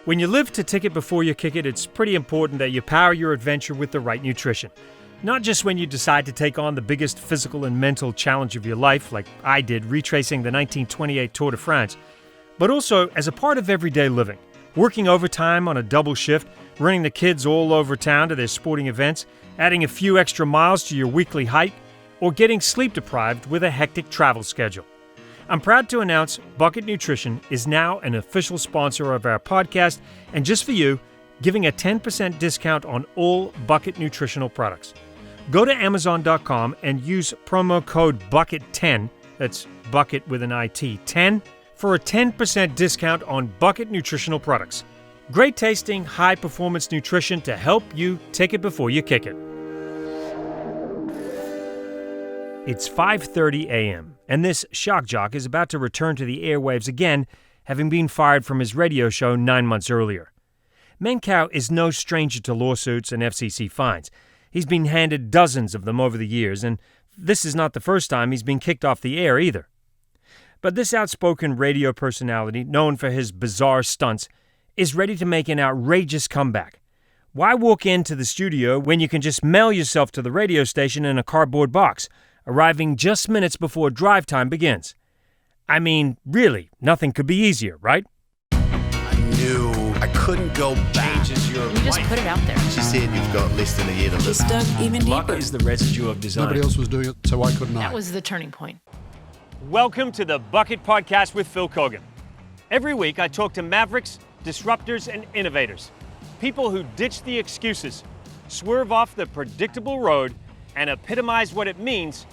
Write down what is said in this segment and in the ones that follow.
When you live to tick it before you kick it, it's pretty important that you power your adventure with the right nutrition. Not just when you decide to take on the biggest physical and mental challenge of your life, like I did retracing the 1928 Tour de France, but also as a part of everyday living. Working overtime on a double shift, running the kids all over town to their sporting events, adding a few extra miles to your weekly hike, or getting sleep deprived with a hectic travel schedule. I'm proud to announce BUCKiT Nutrition is now an official sponsor of our podcast, and just for you, giving a 10% discount on all BUCKiT nutritional products. Go to Amazon.com and use promo code BUCKiT10, that's BUCKiT with an IT, 10, for a 10% discount on BUCKiT nutritional products. Great tasting, high-performance nutrition to help you take it before you kick it. It's 5:30 a.m., and this shock jock is about to return to the airwaves again, having been fired from his radio show 9 months earlier. Mancow is no stranger to lawsuits and FCC fines. He's been handed dozens of them over the years, and this is not the first time he's been kicked off the air either. But this outspoken radio personality, known for his bizarre stunts, is ready to make an outrageous comeback. Why walk into the studio when you can just mail yourself to the radio station in a cardboard box, arriving just minutes before drive time begins? I mean, really, nothing could be easier, right? I knew I couldn't go back. Changes your You just life. put it out there. She said you've got less than a year to live. Just dug even Luck deeper. is the residue of design. Nobody else was doing it, so why couldn't I? That was the turning point. Welcome to the BUCKiT Podcast with Phil Kogan. Every week I talk to mavericks, disruptors, and innovators. People who ditch the excuses, swerve off the predictable road, and epitomize what it means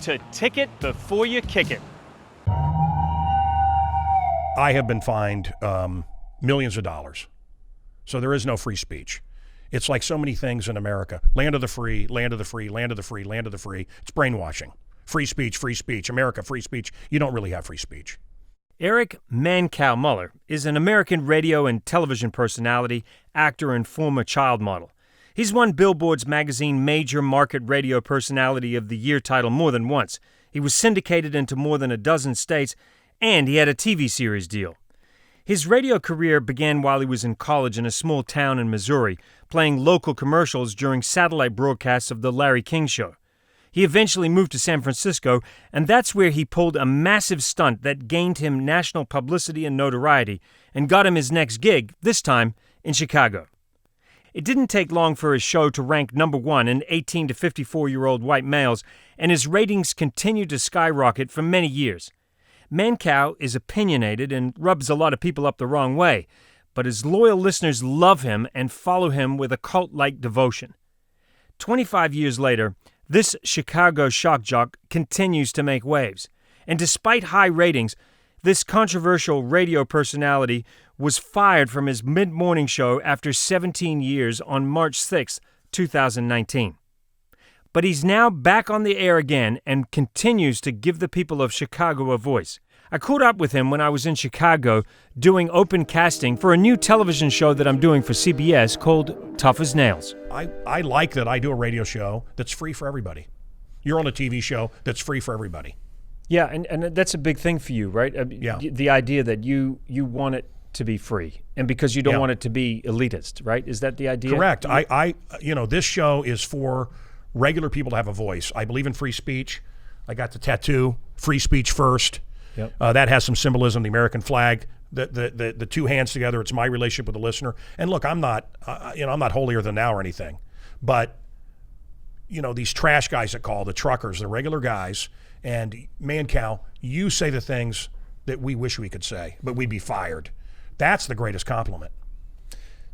to tick it before you kick it. I have been fined millions of dollars. So there is no free speech. It's like so many things in America. Land of the free, land of the free, land of the free, land of the free. It's brainwashing. Free speech, America, free speech. You don't really have free speech. Erich Mancow Muller is an American radio and television personality, actor, and former child model. He's won Billboard's magazine Major Market Radio Personality of the Year title more than once. He was syndicated into more than a dozen states, and he had a TV series deal. His radio career began while he was in college in a small town in Missouri, playing local commercials during satellite broadcasts of The Larry King Show. He eventually moved to San Francisco, and that's where he pulled a massive stunt that gained him national publicity and notoriety and got him his next gig, this time in Chicago. It didn't take long for his show to rank number one in 18 to 54-year-old white males, and his ratings continued to skyrocket for many years. Mancow is opinionated and rubs a lot of people up the wrong way, but his loyal listeners love him and follow him with a cult-like devotion. 25 years later, this Chicago shock jock continues to make waves. And despite high ratings, this controversial radio personality was fired from his mid-morning show after 17 years on March 6, 2019. But he's now back on the air again and continues to give the people of Chicago a voice. I caught up with him when I was in Chicago doing open casting for a new television show that I'm doing for CBS called Tough as Nails. I like that I do a radio show that's free for everybody. You're on a TV show that's free for everybody. Yeah, and that's a big thing for you, right? Yeah. The idea that you want it to be free, and because you don't want it to be elitist, right? Is that the idea? Correct. This show is for regular people to have a voice. I believe in free speech. I got the tattoo, free speech first. Yep. That has some symbolism, the American flag, the two hands together. It's my relationship with the listener. And look, I'm not holier than thou or anything, but these trash guys that call, the truckers, the regular guys, and Mancow, you say the things that we wish we could say, but we'd be fired. That's the greatest compliment.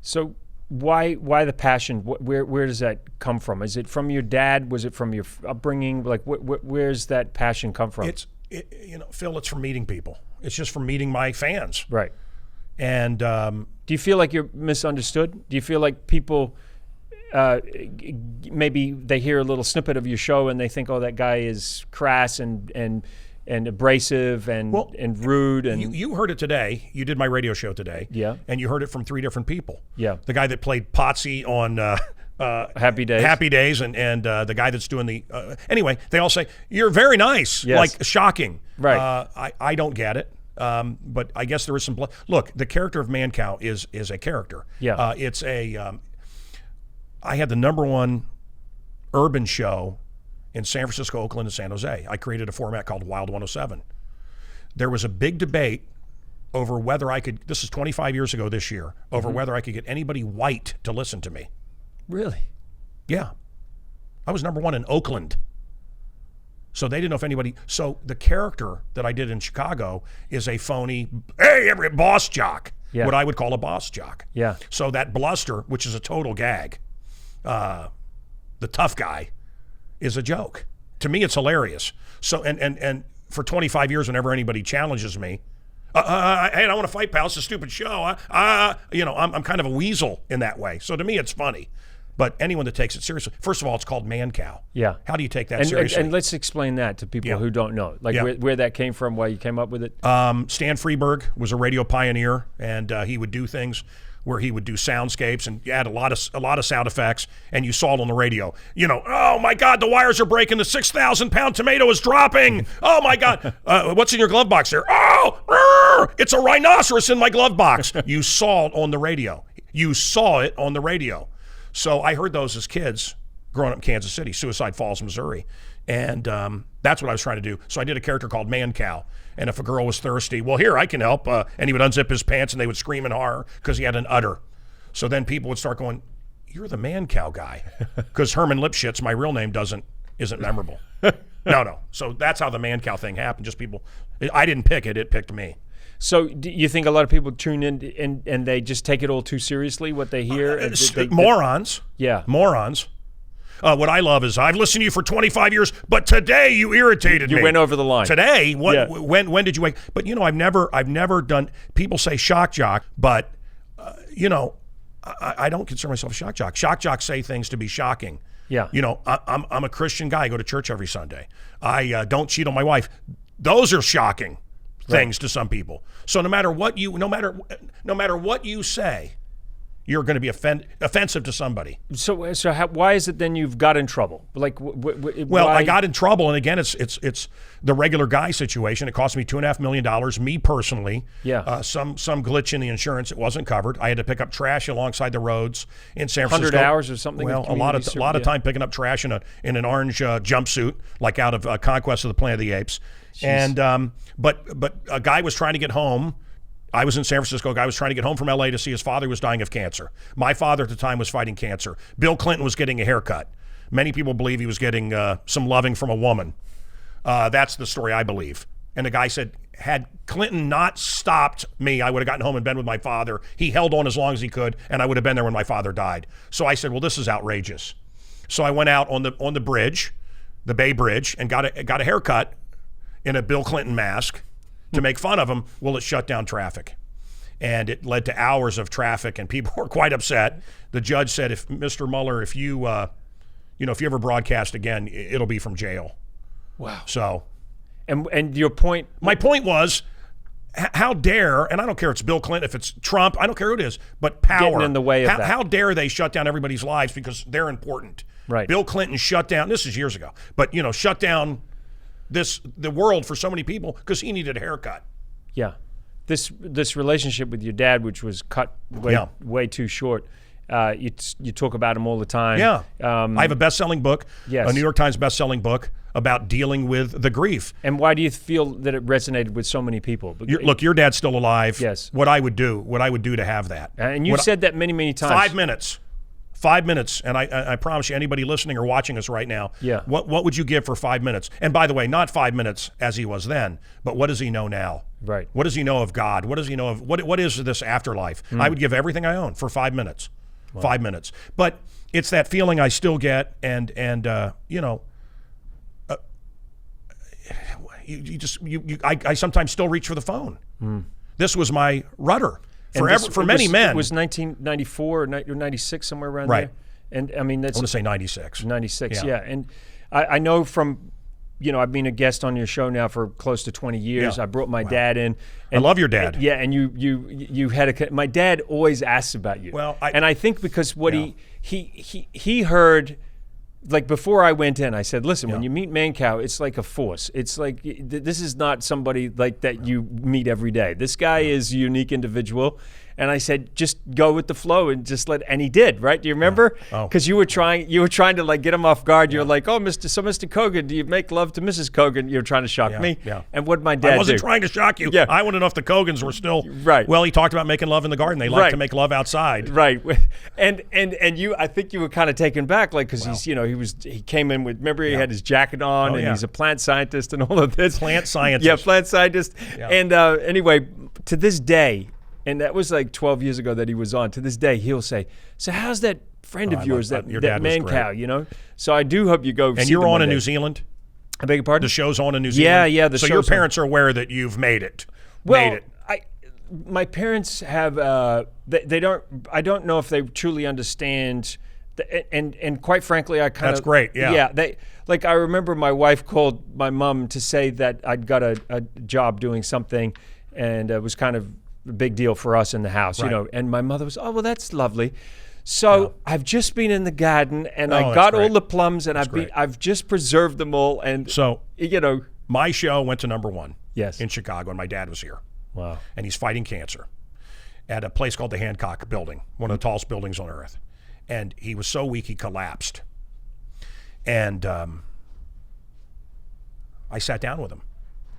So why the passion? Where does that come from? Is it from your dad? Was it from your upbringing? Like, where's that passion come from? Phil, it's from meeting people. It's just from meeting my fans. Right. And do you feel like you're misunderstood? Do you feel like people maybe they hear a little snippet of your show and they think, oh, that guy is crass and abrasive and rude? And you heard it today. You did my radio show today. Yeah. And you heard it from three different people. Yeah. The guy that played Potsy on Happy Days, and the guy that's doing the anyway, they all say you're very nice, yes. like shocking. Right. I don't get it. But I guess there is some blood. Look, the character of Mancow is a character. Yeah. It's a. I had the #1 urban show in San Francisco, Oakland, and San Jose. I created a format called Wild 107. There was a big debate over whether I could. This is 25 years ago this year. Over whether I could get anybody white to listen to me. Really? Yeah. I was #1 in Oakland. So they didn't know if anybody. So the character that I did in Chicago is a phony, every boss jock, what I would call a boss jock. Yeah. So that bluster, which is a total gag, the tough guy, is a joke. To me, it's hilarious. So and for 25 years, whenever anybody challenges me, hey, I don't want to fight, pal. It's a stupid show. I'm kind of a weasel in that way. So to me, it's funny. But anyone that takes it seriously, first of all, it's called Mancow. Yeah. How do you take that seriously? And let's explain that to people who don't know, where that came from, why you came up with it. Stan Freberg was a radio pioneer, and he would do things where he would do soundscapes and add a lot of sound effects, and you saw it on the radio. Oh my God, the wires are breaking. The 6,000-pound tomato is dropping. Oh my God, what's in your glove box there? Oh, it's a rhinoceros in my glove box. You saw it on the radio. So I heard those as kids growing up in Kansas City, Suicide Falls, Missouri. And that's what I was trying to do. So I did a character called Mancow. And if a girl was thirsty, well, here, I can help. And he would unzip his pants and they would scream in horror because he had an udder. So then people would start going, you're the Mancow guy. Because Herman Lipschitz, my real name, isn't memorable. No. So that's how the Mancow thing happened. Just people, I didn't pick it, it picked me. So do you think a lot of people tune in and they just take it all too seriously, what they hear? Morons. Yeah. Morons. What I love is, I've listened to you for 25 years, but today you irritated me. You went over the line. Today? What? Yeah. When did you wake? But I've never done. People say shock jock, but I don't consider myself a shock jock. Shock jocks say things to be shocking. Yeah. I'm a Christian guy. I go to church every Sunday. I don't cheat on my wife. Those are shocking things to some people. So no matter what you say, you're going to be offensive to somebody. So why is it then you've got in trouble? Like, well, I got in trouble, and again, it's the regular guy situation. It cost me $2.5 million, me personally. Yeah. Some glitch in the insurance. It wasn't covered. I had to pick up trash alongside the roads in San Francisco. 100 hours or something. Well, a lot of time picking up trash in an orange jumpsuit, like out of Conquest of the Planet of the Apes. Jeez. And but a guy was trying to get home. I was in San Francisco. A guy was trying to get home from L.A. to see his father who was dying of cancer. My father at the time was fighting cancer. Bill Clinton was getting a haircut. Many people believe he was getting some loving from a woman. That's the story I believe. And the guy said, had Clinton not stopped me, I would have gotten home in bed with my father. He held on as long as he could, and I would have been there when my father died. So I said, well, this is outrageous. So I went out on the bridge, the Bay Bridge, and got a haircut in a Bill Clinton mask to make fun of him. Well, it shut down traffic. And it led to hours of traffic, and people were quite upset. The judge said, if Mr. Muller, if you ever broadcast again, it'll be from jail. Wow. So. And your point? My point was, how dare, and I don't care if it's Bill Clinton, if it's Trump, I don't care who it is, but power. Getting in the way of that. How dare they shut down everybody's lives because they're important. Right. Bill Clinton shut down, this is years ago, but shut down the world for so many people because he needed a haircut. Yeah. This relationship with your dad, which was cut way too short, you talk about him all the time. Yeah. I have a best-selling book, a New York Times best-selling book about dealing with the grief. And why do you feel that it resonated with so many people? Look, your dad's still alive. Yes. What I would do to have that. And you said that many, many times. 5 minutes. 5 minutes, and I promise you, anybody listening or watching us right now, what would you give for 5 minutes? And by the way, not 5 minutes as he was then, but what does he know now? Right. What does he know of God? What does he know of what is this afterlife? I would give everything I own for 5 minutes. Wow. 5 minutes. But it's that feeling I still get, and I sometimes still reach for the phone. This was my rudder. For many men. It was 1994 or 96, somewhere around there. And I mean, I want to say 96. 96, yeah. And I know from, I've been a guest on your show now for close to 20 years. I brought my dad in. And, I love your dad. And you had my dad always asks about you. Well, and I think because what he heard like before I went in, I said, listen, when you meet Mancow, it's like a force. It's like, this is not somebody like that you meet every day. This guy is a unique individual. And I said, just go with the flow and just and he did, right? Do you remember? Because you were trying to like get him off guard. You're like, oh, Mr. Kogan, do you make love to Mrs. Kogan? You're trying to shock me. Yeah. And what did my dad do? I wasn't trying to shock you. Yeah. I want to know if the Kogans were still right. Well, he talked about making love in the garden. They like to make love outside. Right. And you, I think you were kind of taken back, like, because he's, he came in with, remember he had his jacket on and he's a plant scientist and all of this. Plant scientist. Yeah, plant scientist. Yeah. And anyway, to this day, and that was like 12 years ago that he was on. To this day, he'll say, so how's that friend of yours, that Mancow, So I do hope you go see And you're on in day. New Zealand? I beg your pardon? The show's on in New Zealand? Yeah. So your parents are aware that you've made it? Well, my parents have, they don't, I don't know if they truly understand, and quite frankly, I kind of. That's great, yeah. Yeah, like I remember my wife called my mom to say that I'd got a job doing something, and it was kind of a big deal for us in the house, and my mother was, oh, well, that's lovely. So I've just been in the garden and I got all the plums and I've just preserved them all. And so, my show went to #1 in Chicago and my dad was here. Wow. And he's fighting cancer at a place called the Hancock Building, one of the tallest buildings on earth. And he was so weak he collapsed. And I sat down with him.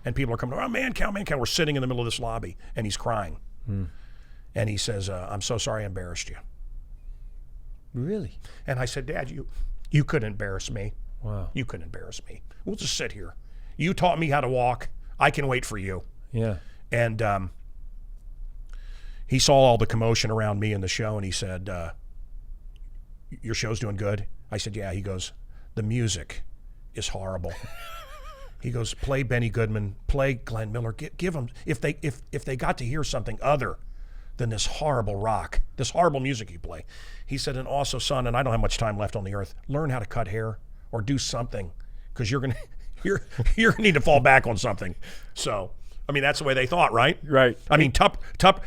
And people are coming, oh, Mancow. We're sitting in the middle of this lobby, and he's crying. And he says, I'm so sorry I embarrassed you. Really? And I said, Dad, you couldn't embarrass me. Wow. You couldn't embarrass me. We'll just sit here. You taught me how to walk. I can wait for you. Yeah. And he saw all the commotion around me in the show, and he said, your show's doing good? I said, yeah. He goes, the music is horrible. He goes, play Benny Goodman, play Glenn Miller, give them, if they got to hear something other than this horrible rock, this horrible music you play. He said, and also, son, and I don't have much time left on the earth, learn how to cut hair or do something, because you're gonna need to fall back on something. So, I mean, that's the way they thought, right? Right. I mean,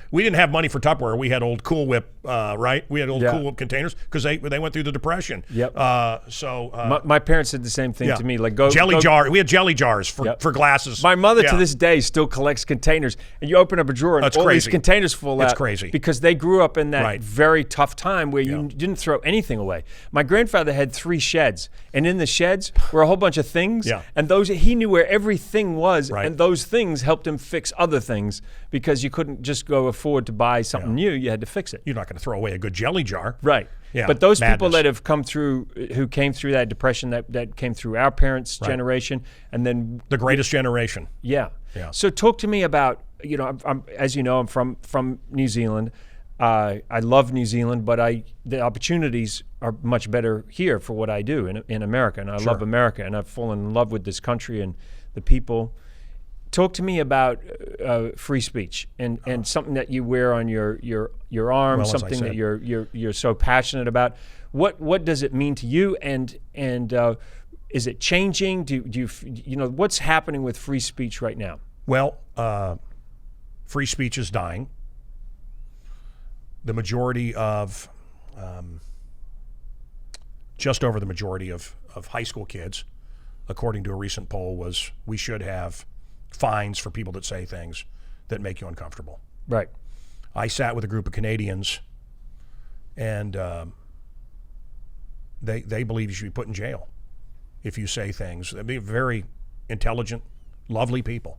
we didn't have money for Tupperware. We had old Cool Whip, right? We had old Cool Whip containers because they went through the Depression. Yep. My parents did the same thing to me. Like jar. We had jelly jars for glasses. My mother to this day still collects containers, and you open up a drawer and all these containers full out. It's crazy because they grew up in that very tough time where you didn't throw anything away. My grandfather had 3 sheds, and in the sheds were a whole bunch of things. Yeah. And he knew where everything was, right. and those things helped him fix other things because you couldn't just go afford to buy something new. You had to fix it. You're not going to throw away a good jelly jar. Right. Yeah. But those people that have come through, who came through that depression, that came through our parents' generation, and then the greatest generation. Yeah. So talk to me about, I'm as you know, I'm from New Zealand. I love New Zealand, but the opportunities are much better here for what I do in America, and I love America, and I've fallen in love with this country and the people. Talk to me about free speech and something that you wear on your arm, something that you're so passionate about. What does it mean to you, and is it changing? Do you what's happening with free speech right now? Well, free speech is dying. The majority of, just over the majority of high school kids, according to a recent poll, was we should have fines for people that say things that make you uncomfortable. Right. I sat with a group of Canadians, and they believe you should be put in jail if you say things. They're very intelligent, lovely people.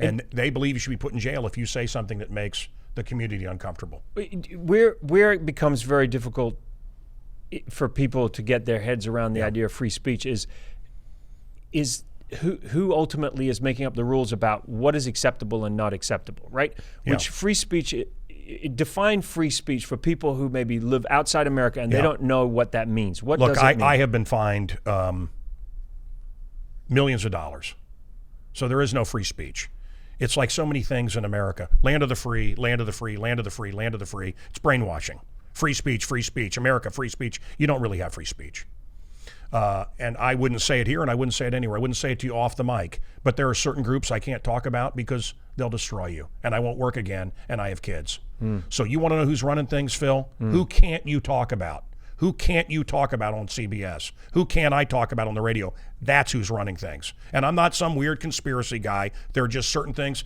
And they believe you should be put in jail if you say something that makes the community uncomfortable. Where it becomes very difficult for people to get their heads around the idea of free speech is who ultimately is making up the rules about what is acceptable and not acceptable, right? Which free speech, define free speech for people who maybe live outside America and they don't know what that means. What does it mean? I have been fined millions of dollars. So there is no free speech. It's like so many things in America. Land of the free, land of the free, land of the free, land of the free. It's brainwashing. Free speech, America, free speech. You don't really have free speech. And I wouldn't say it here and I wouldn't say it anywhere. I wouldn't say it to you off the mic. But there are certain groups I can't talk about because they'll destroy you. And I won't work again, and I have kids. So you want to know who's running things, Phil? Who can't you talk about? Who can't you talk about on CBS? Who can I talk about on the radio? That's who's running things. And I'm not some weird conspiracy guy. There are just certain things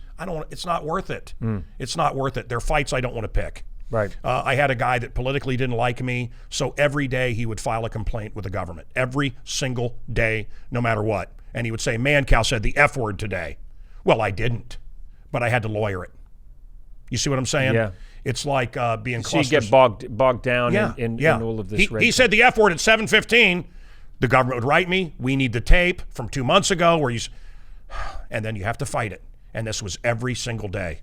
it's not worth it. It's not worth it. There are fights I don't want to pick. Right. I had a guy that politically didn't like me, so every day he would file a complaint with the government. Every single day, no matter what. And he would say, Mancow said the F word today. Well, I didn't, but I had to lawyer it. You see what I'm saying? Yeah. It's like being so you get bogged down in all of this. He said the F word at 7:15. The government would write me, we need the tape from 2 months ago where and then you have to fight it. And this was every single day.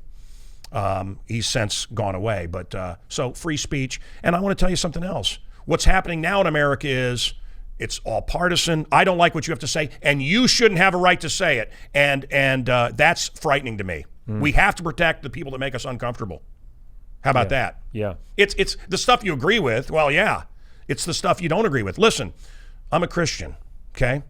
He's since gone away. But so free speech. And I want to tell you something else. What's happening now in America is it's all partisan. I don't like what you have to say, and you shouldn't have a right to say it. And that's frightening to me. We have to protect the people that make us uncomfortable. How about that? Yeah. It's the stuff you agree with. Well, yeah. It's the stuff you don't agree with. Listen, I'm a Christian, okay?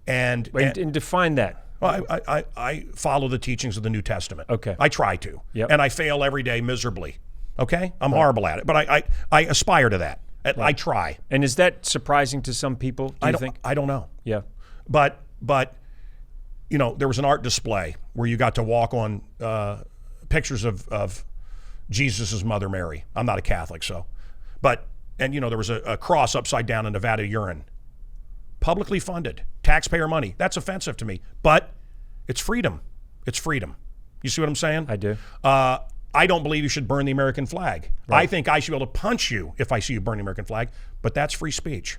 And define that. Well, I follow the teachings of the New Testament. Okay. I try to. Yep. And I fail every day miserably. Okay? I'm horrible at it. But I aspire to that. I try. And is that surprising to some people, do you think? I don't know. Yeah. But there was an art display where you got to walk on pictures of Jesus' mother Mary. I'm not a Catholic, so. There was a cross upside down in Nevada urine. Publicly funded. Taxpayer money. That's offensive to me. But it's freedom. It's freedom. You see what I'm saying? I do. I don't believe you should burn the American flag. Right. I think I should be able to punch you if I see you burn the American flag. But that's free speech.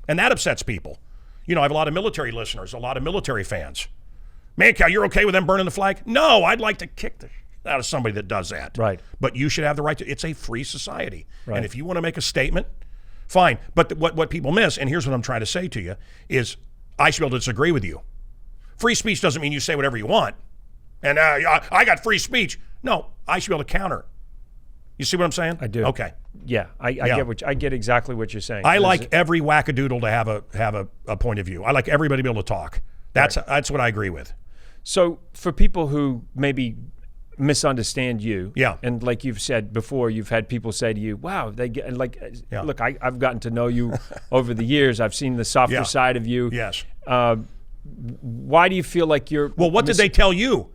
And that upsets people. I have a lot of military listeners, a lot of military fans. Mancow, you're okay with them burning the flag? No, I'd like to kick the shit out of somebody that does that. Right. But you should have the right to. It's a free society. Right. And if you want to make a statement, fine. But what people miss, and here's what I'm trying to say to you, is I should be able to disagree with you. Free speech doesn't mean you say whatever you want. And I got free speech. No, I should be able to counter. You see what I'm saying? I do. Okay. Yeah, I get exactly what you're saying. I like every wackadoodle to have a point of view. I like everybody to be able to talk. That's what I agree with. So for people who maybe misunderstand you, yeah, and like you've said before, you've had people say to you, "Wow, they get like." Yeah. Look, I've gotten to know you over the years. I've seen the softer side of you. Yes. Why do you feel like you're? Well, what did they tell you?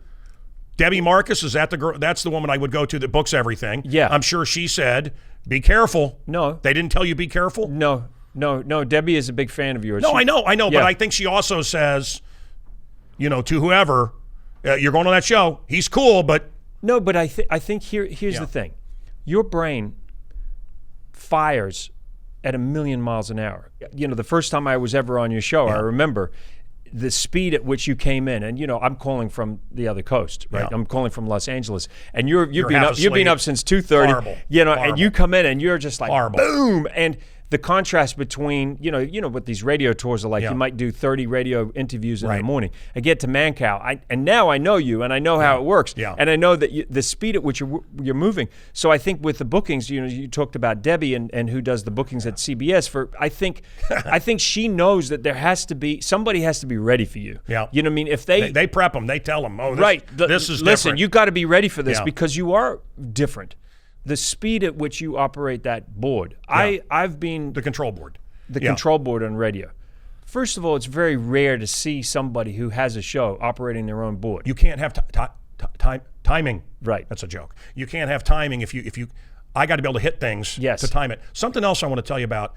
Debbie Marcus, is that the girl? That's the woman I would go to that books everything. Yeah. I'm sure she said, "Be careful." No, they didn't tell you be careful. No. Debbie is a big fan of yours. No, I know. Yeah. But I think she also says, to whoever, you're going on that show. He's cool, but no. But I think here's the thing, your brain fires at 1,000,000 miles an hour. The first time I was ever on your show, I remember the speed at which you came in, and I'm calling from the other coast, right? Yeah. I'm calling from Los Angeles, and you've you're been up since 2:30. Horrible. And you come in and you're just like horrible. Boom, and the contrast between what these radio tours are like. Yeah. You might do 30 radio interviews in Right. the morning. I get to Mancow, and now I know you, and I know how it works, and I know that the speed at which you're moving. So I think with the bookings, you talked about Debbie and who does the bookings at CBS. I think she knows that somebody has to be ready for you. Yeah. You know what I mean? If they prep them, they tell them, this is listen, different. you got to be ready for this Yeah. because you are different. The speed at which you operate that board. Yeah. I've been the control board. Control board on radio. First of all, it's very rare to see somebody who has a show operating their own board. You can't have timing. Right. That's a joke. You can't have timing if you. I got to be able to hit things to time it. Something else I want to tell you about.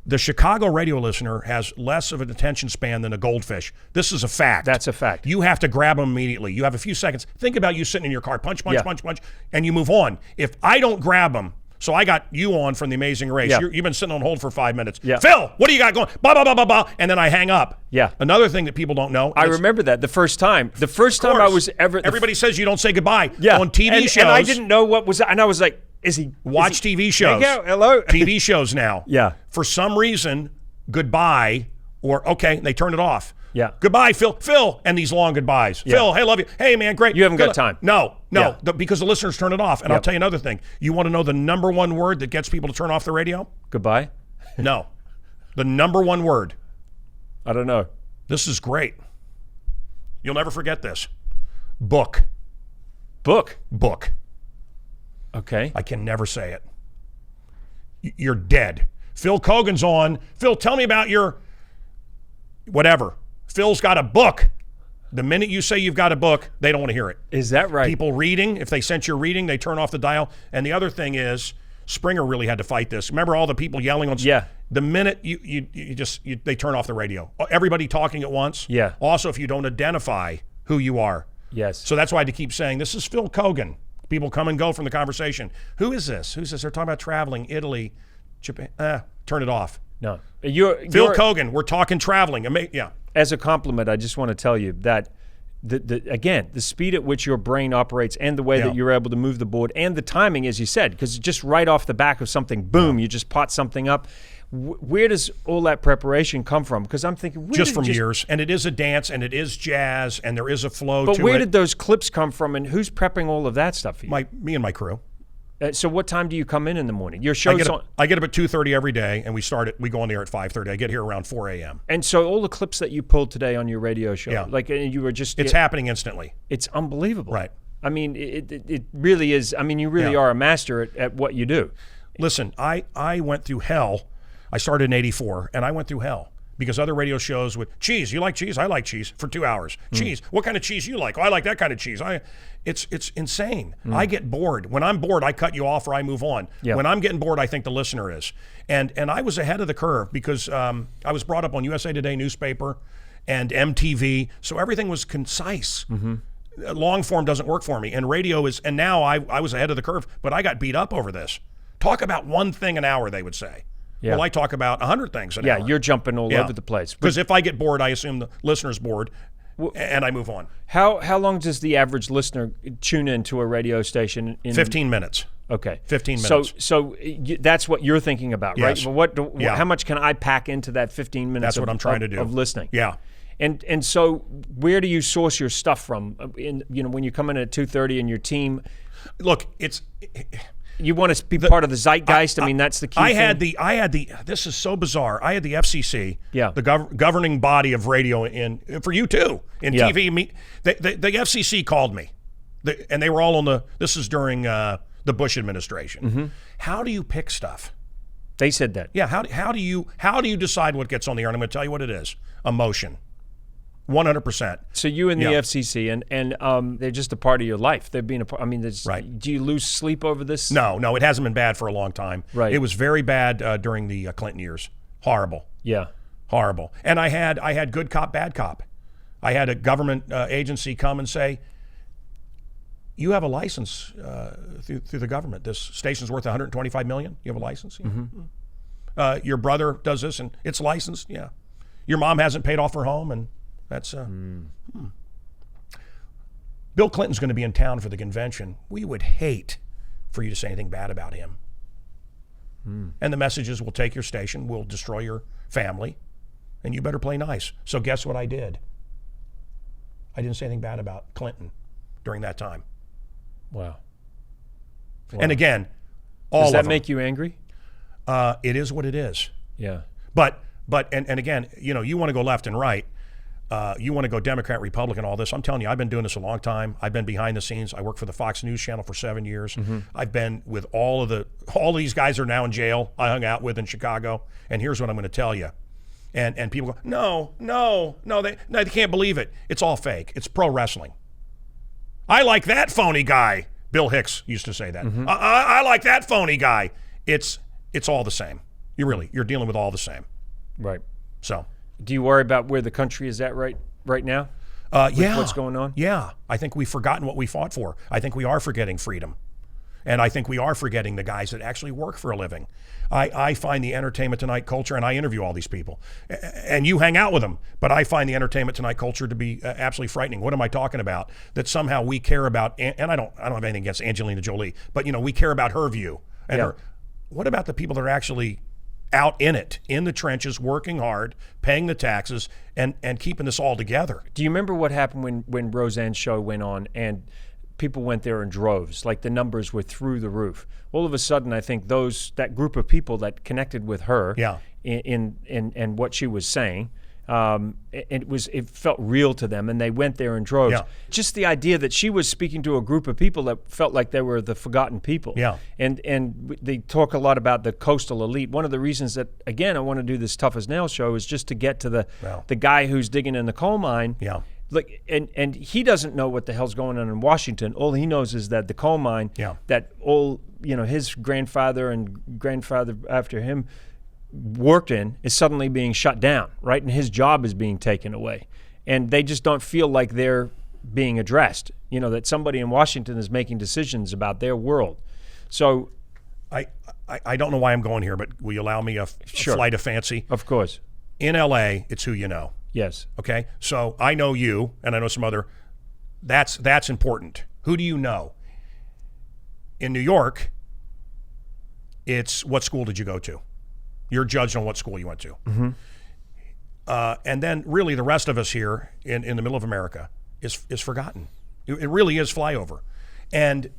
The Chicago radio listener has less of an attention span than a goldfish. This is a fact. That's a fact. You have to grab them immediately. You have a few seconds. Think about you sitting in your car, punch, and you move on. If I don't grab them, so I got you on from The Amazing Race. Yeah. You've been sitting on hold for 5 minutes. Yeah. Phil, what do you got going? Blah, blah, blah, blah, blah. And then I hang up. Yeah. Another thing that people don't know. I remember that the first time. The first time I was ever. Everybody says you don't say goodbye. Yeah. On TV shows. And I didn't know what was, and I was like, Watch TV shows. Hello? TV shows now. Yeah. For some reason, goodbye, or okay, they turn it off. Yeah. Goodbye, Phil, and these long goodbyes. Yeah. Phil, hey, love you. Hey, man, great. You haven't got time. No, Yeah. because the listeners turn it off. And I'll tell you another thing. You want to know the number one word that gets people to turn off the radio? Goodbye? No. The number one word. I don't know. This is great. You'll never forget this. Book. Book. Book. Okay. I can never say it. You're dead. Phil Kogan's on. Phil, tell me about your whatever. Phil's got a book. The minute you say you've got a book, they don't want to hear it. Is that right? People reading, if they sense you're reading, they turn off the dial. And the other thing is, Springer really had to fight this. Remember all the people yelling on? Yeah. The minute they turn off the radio. Everybody talking at once. Yeah. Also, if you don't identify who you are. Yes. So that's why I had to keep saying, this is Phil Kogan. People come and go from the conversation. Who is this? Who's this? They're talking about traveling, Italy, Japan. Turn it off. No. Phil Kogan, we're talking traveling. Yeah. As a compliment, I just want to tell you that, again, the speed at which your brain operates and the way that you're able to move the board and the timing, as you said, because just right off the back of something, boom, you just pot something up. Where does all that preparation come from? Because I'm thinking, just from years, and it is a dance, and it is jazz, and there is a flow to it. But where did those clips come from, and who's prepping all of that stuff for you? Me and my crew. So what time do you come in the morning? Your show's on. I get up at 2:30 every day, and we go on the air at 5:30. I get here around 4 a.m. And so all the clips that you pulled today on your radio show, you were just... It's happening instantly. It's unbelievable. Right. I mean, it really is. I mean, you really are a master at what you do. Listen, I went through hell. I started in 84, and I went through hell. Because other radio shows would, cheese, you like cheese? I like cheese for 2 hours. Cheese, what kind of cheese you like? Oh, I like that kind of cheese. It's insane. I get bored. When I'm bored, I cut you off or I move on. Yeah. When I'm getting bored, I think the listener is. And I was ahead of the curve because I was brought up on USA Today newspaper and MTV, so everything was concise. Long form doesn't work for me. And radio is, and now I was ahead of the curve, but I got beat up over this. Talk about one thing an hour, they would say. Yeah. Well, I talk about 100 things an hour. Yeah, you're jumping all over the place. Because if I get bored, I assume the listener's bored, and I move on. How long does the average listener tune into a radio station? 15 minutes. Okay. 15 minutes. So that's what you're thinking about, yes. right? Well, how much can I pack into that 15 minutes That's what I'm trying to do. Of listening? Yeah. And so where do you source your stuff from? When you come in at 2:30 and your team... Look, you want to be part of the zeitgeist? I mean, that's the key thing. I had the, this is so bizarre. I had the FCC, the governing body of radio for you too, in TV. The FCC called me, and they were all on this is during the Bush administration. How do you pick stuff? They said that. Yeah, how do you decide what gets on the air? And I'm going to tell you what it is. Emotion. 100%. So you and the FCC, and they're just a part of your life. They're being a part. I mean, right. Do you lose sleep over this? No, it hasn't been bad for a long time. Right. It was very bad during the Clinton years. Horrible. Yeah. Horrible. And I had good cop, bad cop. I had a government agency come and say, you have a license through the government. This station's worth $125 million. You have a license? Yeah. Your brother does this, and it's licensed? Yeah. Your mom hasn't paid off her home, and that's Bill Clinton's going to be in town for the convention. We would hate for you to say anything bad about him. And the messages will take your station, will destroy your family, and you better play nice. So guess what I did? I didn't say anything bad about Clinton during that time. Wow. And again, all Does that of them. make you angry? It is what it is. Yeah. But again, you want to go left and right. You want to go Democrat, Republican, all this. I'm telling you, I've been doing this a long time. I've been behind the scenes. I worked for the Fox News Channel for 7 years. I've been with all of these guys are now in jail I hung out with in Chicago. And here's what I'm going to tell you. And people go, no, they can't believe it. It's all fake. It's pro wrestling. I like that phony guy. Bill Hicks used to say that. I like that phony guy. It's all the same. You're dealing with all the same. Right. So. Do you worry about where the country is at right now? Yeah. What's going on? Yeah. I think we've forgotten what we fought for. I think we are forgetting freedom. And I think we are forgetting the guys that actually work for a living. I find the Entertainment Tonight culture, and I interview all these people, and you hang out with them, but I find the Entertainment Tonight culture to be absolutely frightening. What am I talking about? That somehow we care about, and I don't have anything against Angelina Jolie, but we care about her view. And what about the people that are actually out in it, in the trenches, working hard, paying the taxes, and keeping this all together? Do you remember what happened when Roseanne's show went on and people went there in droves? Like the numbers were through the roof. All of a sudden, I think that group of people that connected with her in what she was saying It felt real to them, and they went there in droves. Yeah. Just the idea that she was speaking to a group of people that felt like they were the forgotten people. Yeah. And they talk a lot about the coastal elite. One of the reasons that, again, I want to do this Tough as Nails show is just to get to the guy who's digging in the coal mine. Yeah. Like, and he doesn't know what the hell's going on in Washington. All he knows is that the coal mine, that his grandfather and grandfather after him worked in, is suddenly being shut down, right? And his job is being taken away. And they just don't feel like they're being addressed, that somebody in Washington is making decisions about their world. So I don't know why I'm going here, but will you allow me a flight of fancy? Of course. In L.A., it's who you know. Yes. Okay? So I know you, and I know some other. That's important. Who do you know? In New York, it's what school did you go to? You're judged on what school you went to. Mm-hmm. And then really the rest of us here in the middle of America is forgotten. It really is flyover. And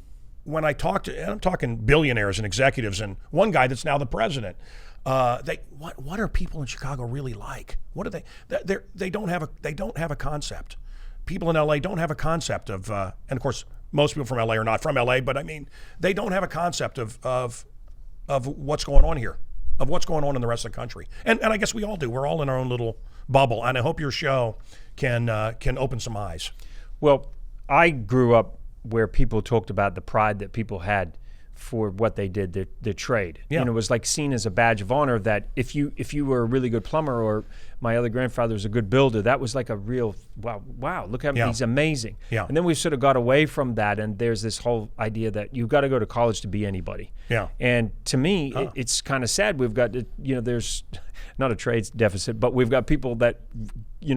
when I'm talking billionaires and executives, and one guy that's now the president, what are people in Chicago really like? What are they? They don't have a concept. People in LA don't have a concept of, and of course most people from LA are not from LA, but I mean they don't have a concept of what's going on here, of what's going on in the rest of the country. And I guess we all do. We're all in our own little bubble, and I hope your show can open some eyes. Well, I grew up where people talked about the pride that people had for what they did, their trade. Yeah. It was like seen as a badge of honor that if you were a really good plumber, or my other grandfather was a good builder, that was like a real, wow, look at him, he's amazing. Yeah. And then we sort of got away from that, and there's this whole idea that you've got to go to college to be anybody. Yeah. And to me, it's kind of sad. We've got, there's not a trades deficit, but we've got people that,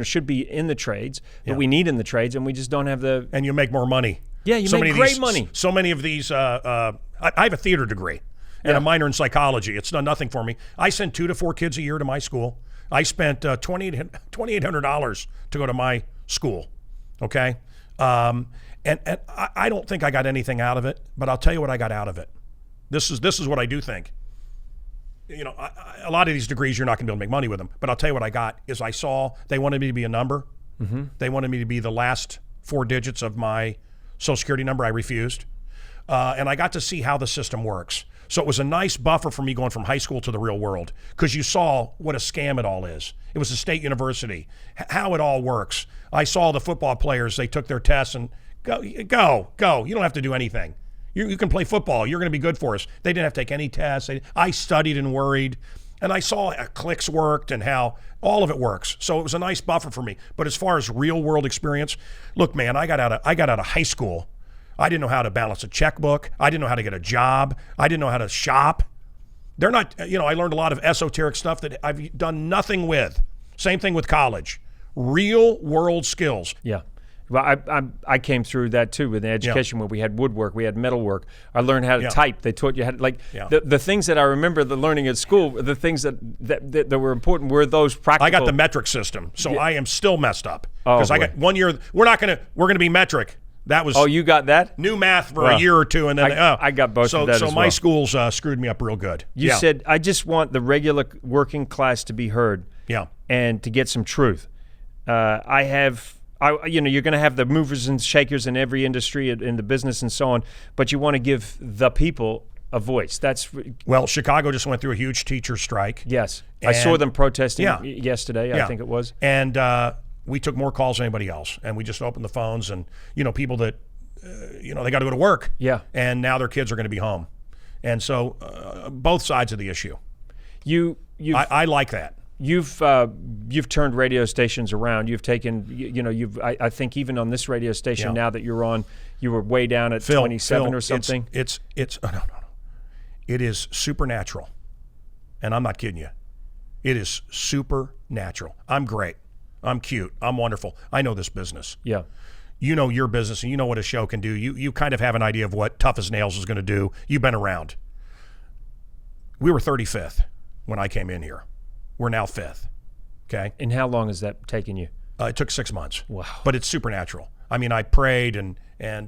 should be in the trades, that we need in the trades, and we just don't have the... And you make more money. Yeah, you make great money. So many of these, I have a theater degree and a minor in psychology. It's done nothing for me. I send 2 to 4 kids a year to my school. I spent $2,800 to go to my school, okay? And I don't think I got anything out of it, but I'll tell you what I got out of it. This is what I do think. A lot of these degrees, you're not going to be able to make money with them, but I'll tell you what I got is I saw they wanted me to be a number. Mm-hmm. They wanted me to be the last 4 digits of my Social Security number. I refused. And I got to see how the system works. So it was a nice buffer for me going from high school to the real world, because you saw what a scam it all is. It was a state university, how it all works. I saw the football players, they took their tests and go. You don't have to do anything. You can play football. You're going to be good for us. They didn't have to take any tests. I studied and worried. And I saw how clicks worked and how all of it works. So it was a nice buffer for me. But as far as real world experience, look, man, I got out of high school. I didn't know how to balance a checkbook. I didn't know how to get a job. I didn't know how to shop. They're not, I learned a lot of esoteric stuff that I've done nothing with. Same thing with college. Real world skills. Yeah. Well, I came through that too with the education where we had woodwork, we had metalwork. I learned how to type. They taught you how to, the things that I remember the learning at school, the things that were important were those practical. I got the metric system, so I am still messed up. Because I got 1 year, we're gonna be metric. That was you got that? New math for a year or two, and then I got both of that as well. So my schools screwed me up real good. You said, I just want the regular working class to be heard. Yeah. And to get some truth. You're going to have the movers and shakers in every industry, in the business and so on, but you want to give the people a voice. Well, Chicago just went through a huge teacher strike. Yes. I saw them protesting yesterday, I think it was. And we took more calls than anybody else, and we just opened the phones, and, people that, they got to go to work. Yeah. And now their kids are going to be home. And so both sides of the issue. I like that. You've turned radio stations around. You've taken, I think even on this radio station now that you're on, you were way down at 27 or something. It's no. It is supernatural. And I'm not kidding you. It is supernatural. I'm great. I'm cute. I'm wonderful. I know this business. Yeah. You know your business, and you know what a show can do. You kind of have an idea of what Tough as Nails is going to do. You've been around. We were 35th when I came in here. We're now 5th, okay? And how long has that taken you? It took 6 months. Wow. But it's supernatural. I mean, I prayed, and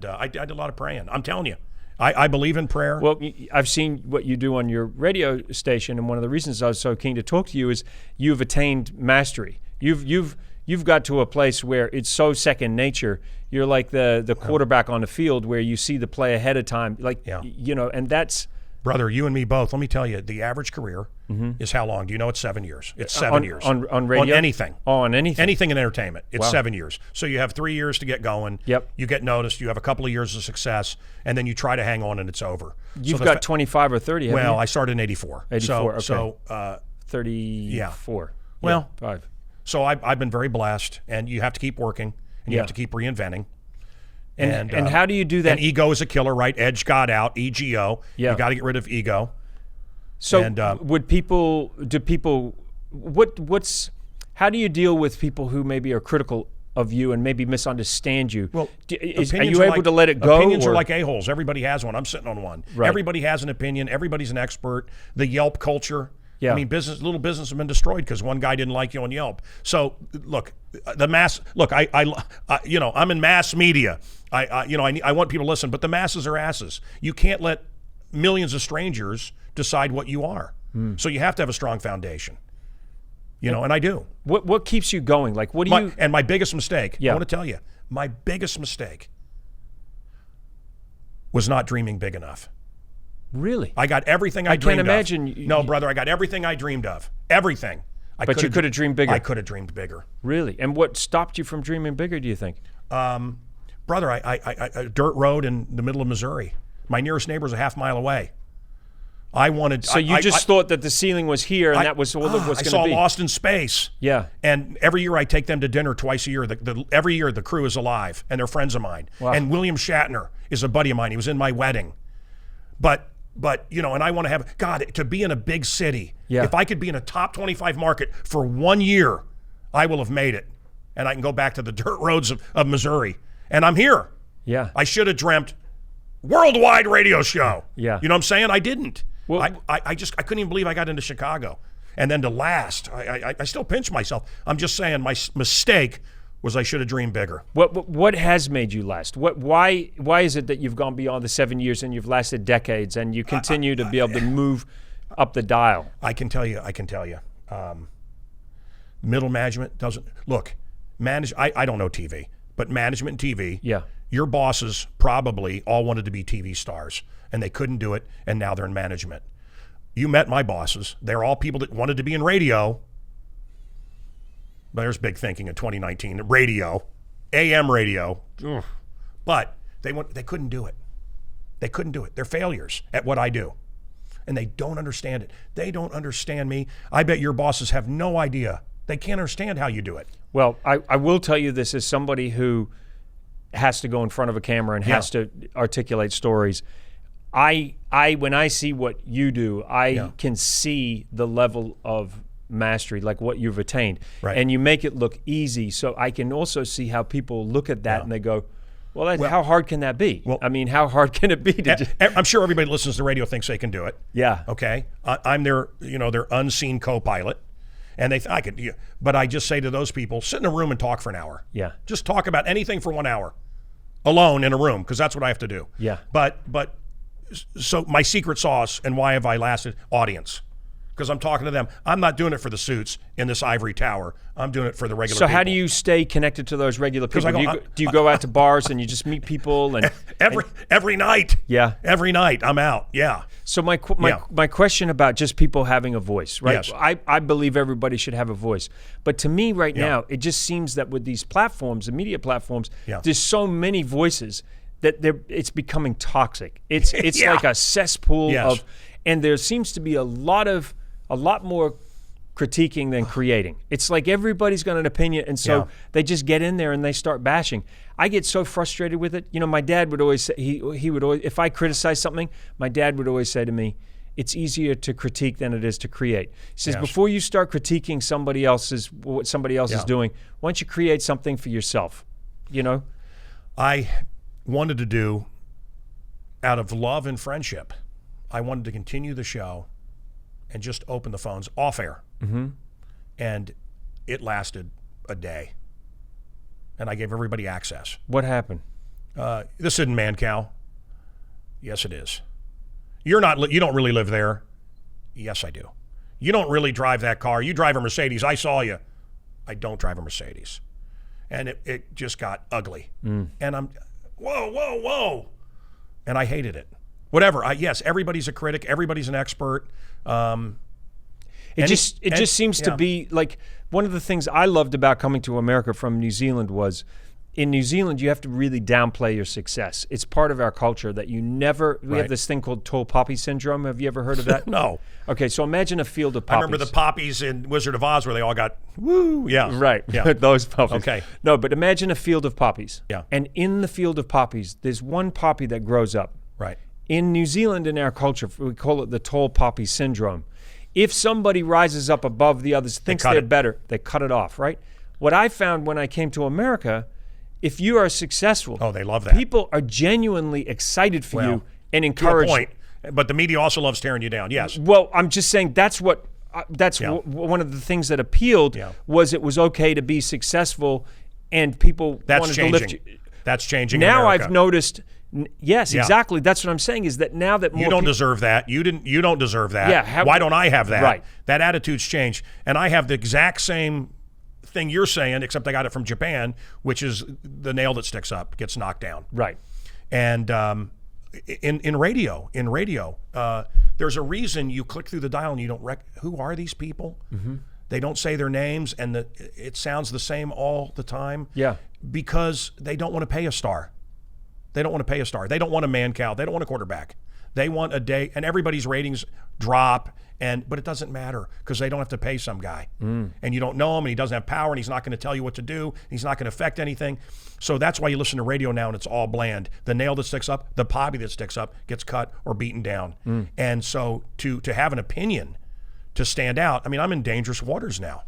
I did a lot of praying. I'm telling you. I believe in prayer. Well, I've seen what you do on your radio station, and one of the reasons I was so keen to talk to you is you've attained mastery. You've got to a place where it's so second nature. You're like the quarterback on the field where you see the play ahead of time, and that's. Brother, you and me both. Let me tell you, the average career is how long? Do you know it's 7 years? It's 7 years. On radio? On anything. On anything. Anything in entertainment. It's 7 years. So you have 3 years to get going. Yep. You get noticed. You have a couple of years of success, and then you try to hang on, and it's over. You've got 25 or 30, haven't you? Well, I started in 84. 84, okay. So 34. Well, 5. So I've been very blessed, and you have to keep working, and you have to keep reinventing. And how do you do that? And ego is a killer, right? Edge got out, EGO. Yeah. You got to get rid of ego. So and, how do you deal with people who maybe are critical of you and maybe misunderstand you? Well, are you able to let it go? Opinions are like a-holes. Everybody has one. I'm sitting on one. Right. Everybody has an opinion. Everybody's an expert. The Yelp culture. Yeah. I mean, little business have been destroyed because one guy didn't like you on Yelp. So, look, I'm in mass media. I want people to listen, but the masses are asses. You can't let millions of strangers decide what you are. So you have to have a strong foundation. And I do. What keeps you going? Like, what do you? And my biggest mistake. Yeah. I want to tell you, my biggest mistake was not dreaming big enough. Really? I got everything I dreamed of. I can't imagine. No, brother, I got everything I dreamed of. Everything. But you could have dreamed bigger. I could have dreamed bigger. Really? And what stopped you from dreaming bigger, do you think? Brother, I a dirt road in the middle of Missouri. My nearest neighbor is a half mile away. So you thought that the ceiling was here, and that was all it was going to be. I saw Lost in Space. Yeah. And every year I take them to dinner twice a year. Every year the crew is alive, and they're friends of mine. Wow. And William Shatner is a buddy of mine. He was in my wedding. But and I want to have, to be in a big city. Yeah. If I could be in a top 25 market for 1 year, I will have made it. And I can go back to the dirt roads of Missouri. And I'm here. Yeah. I should have dreamt worldwide radio show. Yeah. You know what I'm saying? I didn't. Well, I couldn't even believe I got into Chicago. And then to last, I still pinch myself. I'm just saying my mistake was I should have dreamed bigger. What has made you last? Why is it that you've gone beyond the 7 years and you've lasted decades and you continue to be able to move up the dial? I can tell you. Middle management doesn't look. I don't know TV, but management and TV. Yeah. Your bosses probably all wanted to be TV stars, and they couldn't do it, and now they're in management. You met my bosses. They're all people that wanted to be in radio. But there's big thinking in 2019. Radio, AM radio. Ugh. But they couldn't do it. They couldn't do it. They're failures at what I do. And they don't understand it. They don't understand me. I bet your bosses have no idea. They can't understand how you do it. Well, I will tell you this as somebody who has to go in front of a camera and has to articulate stories. When I see what you do, I can see the level of mastery, like what you've attained. Right. And you make it look easy. So I can also see how people look at that and they go, well, how hard can that be? Well, I mean, how hard can it be? I'm sure everybody that listens to radio thinks they can do it. Yeah. Okay. I'm their unseen co-pilot. And I could, but I just say to those people, sit in a room and talk for an hour. Yeah. Just talk about anything for 1 hour, alone in a room, because that's what I have to do. Yeah. But so my secret sauce and why have I lasted? Audience, because I'm talking to them. I'm not doing it for the suits in this ivory tower. I'm doing it for the regular people. So how do you stay connected to those regular people? Do you go out to bars and you just meet people and every night? Yeah. Every night I'm out. Yeah. So my question about just people having a voice, right? Yes. I believe everybody should have a voice. But to me right now, it just seems that with these platforms, the media platforms, there's so many voices that it's becoming toxic. It's like a cesspool of, and there seems to be a lot more critiquing than creating. It's like everybody's got an opinion, and so they just get in there and they start bashing. I get so frustrated with it. My dad would always say, he would always, if I criticize something, my dad would always say to me, it's easier to critique than it is to create. He says, before you start critiquing what somebody else is doing, why don't you create something for yourself? I wanted to do, out of love and friendship, I wanted to continue the show and just open the phones off air. Mm-hmm. And it lasted a day. And I gave everybody access. What happened? This isn't Mancow. Yes, it is. You don't really live there. Yes, I do. You don't really drive that car. You drive a Mercedes. I saw you. I don't drive a Mercedes. And it just got ugly. And I'm, whoa. And I hated it. Whatever. Yes, everybody's a critic. Everybody's an expert. It just seems to be like one of the things I loved about coming to America from New Zealand was in New Zealand, you have to really downplay your success. It's part of our culture that you never, we have this thing called tall poppy syndrome. Have you ever heard of that? No. Okay, so imagine a field of poppies. I remember the poppies in Wizard of Oz where they all got, woo, yeah. Right, yeah. Those poppies. Okay. No, but imagine a field of poppies. Yeah. And in the field of poppies, there's one poppy that grows up. Right. In New Zealand, in our culture, we call it the tall poppy syndrome. If somebody rises up above the others, thinks they're better, they cut it off, right? What I found when I came to America, if you are successful, they love that. People are genuinely excited for you and encourage you. But the media also loves tearing you down. Yes. Well, I'm just saying that's what one of the things that appealed was it was okay to be successful, and people wanted to lift you. That's changing. Now in America. I've noticed. Yes, exactly. That's what I'm saying. Is that now that more you don't deserve that. You don't deserve that. Yeah. Why don't I have that? Right. That attitude's changed, and I have the exact same thing you're saying, except I got it from Japan, which is the nail that sticks up gets knocked down. Right. And in radio, there's a reason you click through the dial and you don't who are these people? Mm-hmm. They don't say their names, and it sounds the same all the time. Yeah. Because they don't want to pay a star. They don't want to pay a star. They don't want a Mancow. They don't want a quarterback. They want a day, and everybody's ratings drop, but it doesn't matter because they don't have to pay some guy. And you don't know him, and he doesn't have power, and he's not going to tell you what to do. He's not going to affect anything. So that's why you listen to radio now, and it's all bland. The nail that sticks up, the poppy that sticks up gets cut or beaten down. And so to have an opinion, to stand out, I mean, I'm in dangerous waters now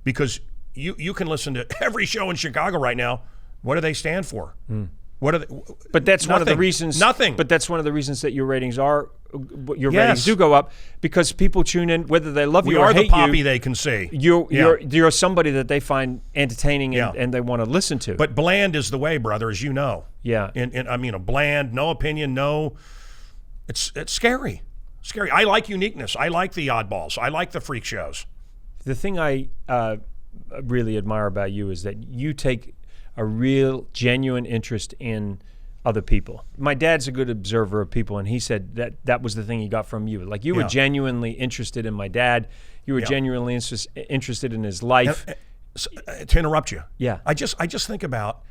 because you can listen to every show in Chicago right now. What do they stand for? What are they? But that's nothing. one of the reasons. Nothing. But that's one of the reasons that your ratings ratings do go up because people tune in whether they love you or hate you. We are the poppy they can see. You're somebody that they find entertaining and they want to listen to. But bland is the way, brother, as you know. Yeah. I mean, a bland, no opinion, no. It's scary. Scary. I like uniqueness. I like the oddballs. I like the freak shows. The thing I really admire about you is that you take a real, genuine interest in other people. My dad's a good observer of people, and he said that was the thing he got from you. Like you were genuinely interested in my dad. You were genuinely interested in his life. To interrupt you, I just think about,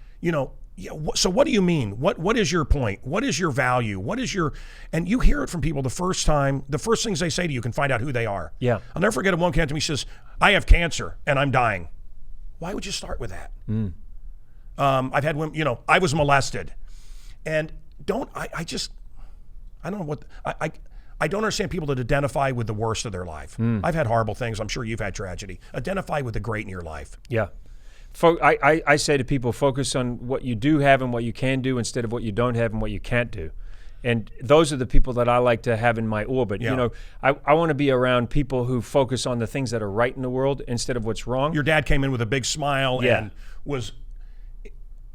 so what do you mean? What is your point? What is your value? What is your, and you hear it from people the first things they say to you can find out who they are. Yeah. I'll never forget one came to me, he says, I have cancer and I'm dying. Why would you start with that? I've had women, I was molested. And I don't know what, I don't understand people that identify with the worst of their life. I've had horrible things. I'm sure you've had tragedy. Identify with the great in your life. Yeah. I say to people, focus on what you do have and what you can do instead of what you don't have and what you can't do. And those are the people that I like to have in my orbit. Yeah. I want to be around people who focus on the things that are right in the world instead of what's wrong. Your dad came in with a big smile and was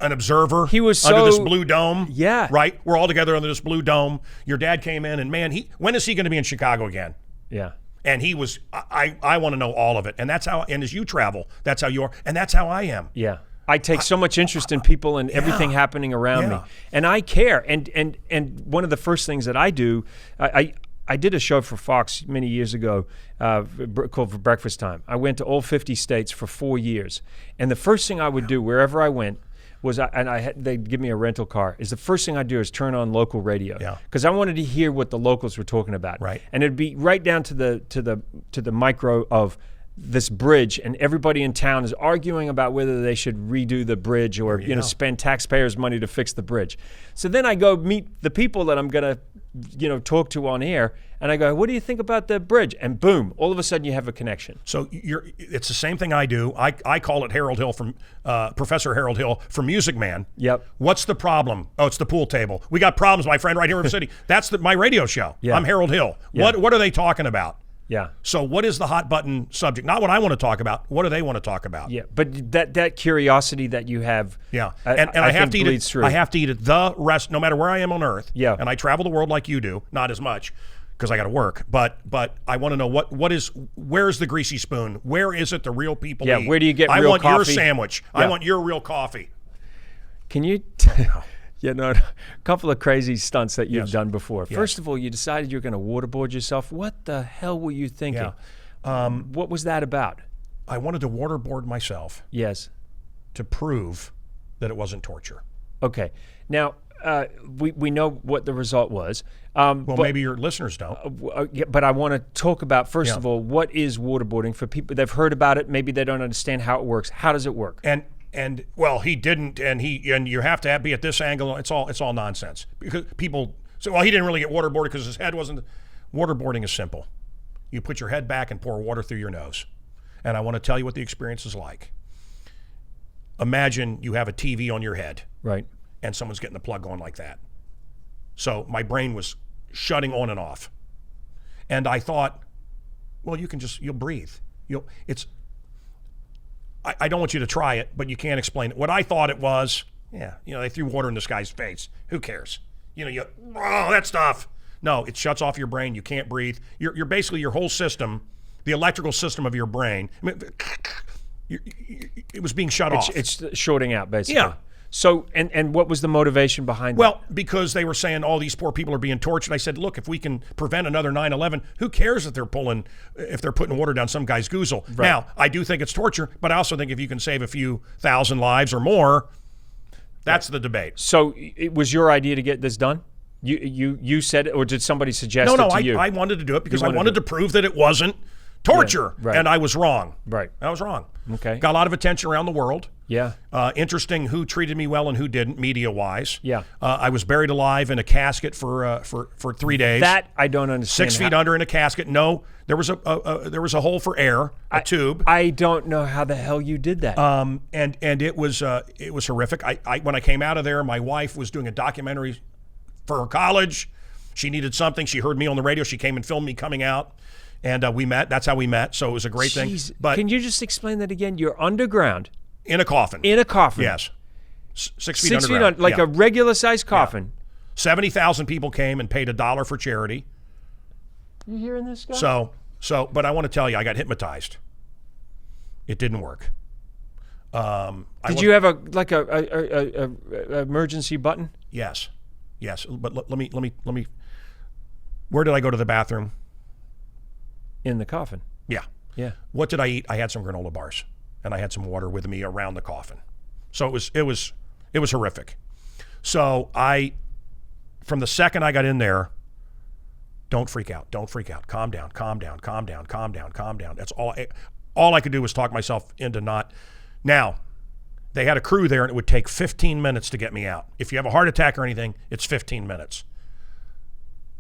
an observer. He was under this blue dome. Yeah. Right? We're all together under this blue dome. Your dad came in and man, when is he going to be in Chicago again? Yeah. And he was, I want to know all of it. And that's how, and as you travel, that's how you are. And that's how I am. Yeah. I take so much interest in people and everything happening around me. And I care. And one of the first things that I do, I did a show for Fox many years ago called For Breakfast Time. I went to all 50 states for 4 years. And the first thing I would do wherever I went was, they'd give me a rental car, is the first thing I'd do is turn on local radio. Because I wanted to hear what the locals were talking about. Right. And it'd be right down to the micro of this bridge, and everybody in town is arguing about whether they should redo the bridge or spend taxpayers' money to fix the bridge. So then I go meet the people that I'm going to talk to on air, and I go, what do you think about the bridge? And boom, all of a sudden you have a connection. So it's the same thing I do. I call it Harold Hill from Professor Harold Hill from Music Man. Yep. What's the problem? Oh, it's the pool table. We got problems, my friend, right here in the city. That's my radio show. Yeah. I'm Harold Hill. Yeah. What are they talking about? Yeah. So what is the hot button subject? Not what I want to talk about. What do they want to talk about? Yeah. But that curiosity that you have, and I have to eat it. Through. I have to eat it the rest, no matter where I am on Earth. Yeah. And I travel the world like you do, not as much, because I got to work. But I want to know where's the greasy spoon? Where is it the real people eat? Where do you get real coffee? I want your sandwich. I want your real coffee. Can you? A couple of crazy stunts that you've done before. First of all, you decided you're going to waterboard yourself. What the hell were you thinking? What was that about? I wanted to waterboard myself. Yes. To prove that it wasn't torture. Okay. Now, we know what the result was. But maybe your listeners don't. But I want to talk about, first of all, what is waterboarding for people? They've heard about it. Maybe they don't understand how it works. How does it work? And well, he didn't, and you have to be at this angle. It's all nonsense, because people say, well, he didn't really get waterboarded because his head wasn't. Waterboarding is simple. You put your head back and pour water through your nose. And I want to tell you what the experience is like. Imagine you have a TV on your head. Right. And someone's getting the plug on like that. So my brain was shutting on and off. And I thought, well, you'll breathe. I don't want you to try it, but you can't explain it. What I thought it was, they threw water in this guy's face. Who cares? That stuff. No, it shuts off your brain. You can't breathe. You're basically, your whole system, the electrical system of your brain, it was being shut off. It's shorting out, basically. Yeah. So, and what was the motivation behind that? Well, because they were saying all these poor people are being tortured. I said, look, if we can prevent another 9/11, who cares if they're putting water down some guy's goozle? Right. Now, I do think it's torture, but I also think if you can save a few thousand lives or more, that's the debate. So it was your idea to get this done? You said it, or did somebody suggest it to you? No, I wanted to do it because I wanted to prove that it wasn't torture, right. And I was wrong. Right. I was wrong. Okay. Got a lot of attention around the world. Yeah. Interesting who treated me well and who didn't, media-wise. Yeah. I was buried alive in a casket for 3 days. That I don't understand. 6 feet under in a casket. No, there was a hole for air, a tube. I don't know how the hell you did that. And it was horrific. When I came out of there, my wife was doing a documentary for her college. She needed something. She heard me on the radio. She came and filmed me coming out. And we met. That's how we met. So it was a great thing. But can you just explain that again? You're underground. In a coffin. In a coffin. Yes. 6 feet 6 underground. feet like a regular sized coffin. 70,000 people came and paid $1 for charity. You hearing this guy? But I want to tell you, I got hypnotized. It didn't work. Did you have a emergency button? Yes. But let me. Where did I go to the bathroom? In the coffin. Yeah. What did I eat? I had some granola bars, and I had some water with me around the coffin. So it was horrific. So from the second I got in there, don't freak out. Calm down. That's all I could do was talk myself into not. Now, they had a crew there, and it would take 15 minutes to get me out. If you have a heart attack or anything, it's 15 minutes.